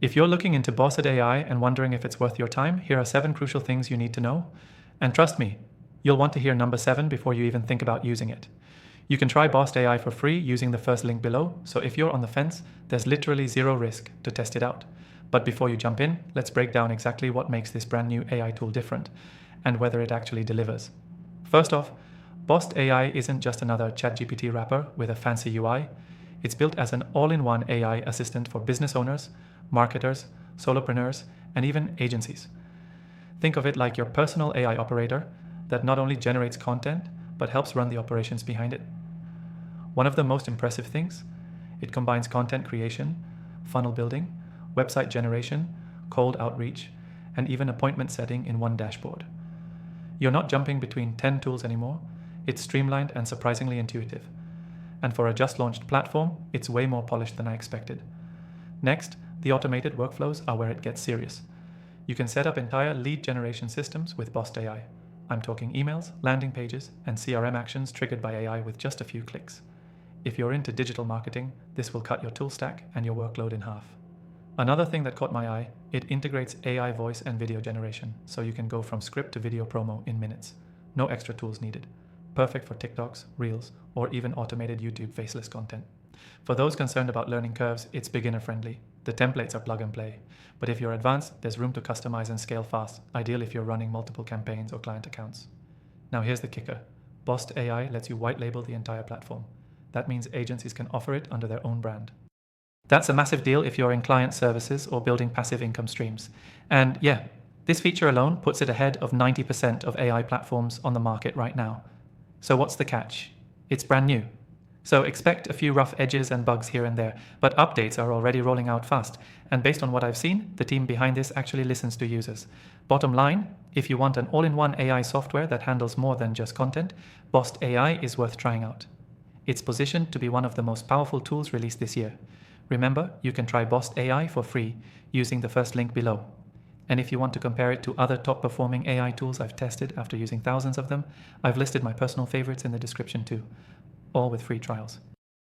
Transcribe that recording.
If you're looking into Bossed AI and wondering if it's worth your time, here are 7 crucial things you need to know. And trust me, you'll want to hear number 7 before you even think about using it. You can try Bossed AI for free using the first link below, so if you're on the fence, there's literally zero risk to test it out. But before you jump in, let's break down exactly what makes this brand new AI tool different, and whether it actually delivers. First off, Bossed AI isn't just another ChatGPT wrapper with a fancy UI. It's built as an all-in-one AI assistant for business owners, marketers, solopreneurs, and even agencies. Think of it like your personal AI operator that not only generates content, but helps run the operations behind it. One of the most impressive things, it combines content creation, funnel building, website generation, cold outreach, and even appointment setting in one dashboard. You're not jumping between 10 tools anymore. It's streamlined and surprisingly intuitive. And for a just launched platform, it's way more polished than I expected. Next, the automated workflows are where it gets serious. You can set up entire lead generation systems with Bossed AI. I'm talking emails, landing pages, and CRM actions triggered by AI with just a few clicks. If you're into digital marketing, this will cut your tool stack and your workload in half. Another thing that caught my eye, it integrates AI voice and video generation, so you can go from script to video promo in minutes. No extra tools needed. Perfect for TikToks, Reels, or even automated YouTube faceless content. For those concerned about learning curves, it's beginner friendly. The templates are plug and play. But if you're advanced, there's room to customize and scale fast, ideal if you're running multiple campaigns or client accounts. Now here's the kicker. Bossed AI lets you white label the entire platform. That means agencies can offer it under their own brand. That's a massive deal if you're in client services or building passive income streams. And yeah, this feature alone puts it ahead of 90% of AI platforms on the market right now. So what's the catch? It's brand new. So expect a few rough edges and bugs here and there, but updates are already rolling out fast. And based on what I've seen, the team behind this actually listens to users. Bottom line, if you want an all-in-one AI software that handles more than just content, Bossed AI is worth trying out. It's positioned to be one of the most powerful tools released this year. Remember, you can try Bossed AI for free using the first link below. And if you want to compare it to other top-performing AI tools I've tested after using thousands of them, I've listed my personal favorites in the description too, all with free trials.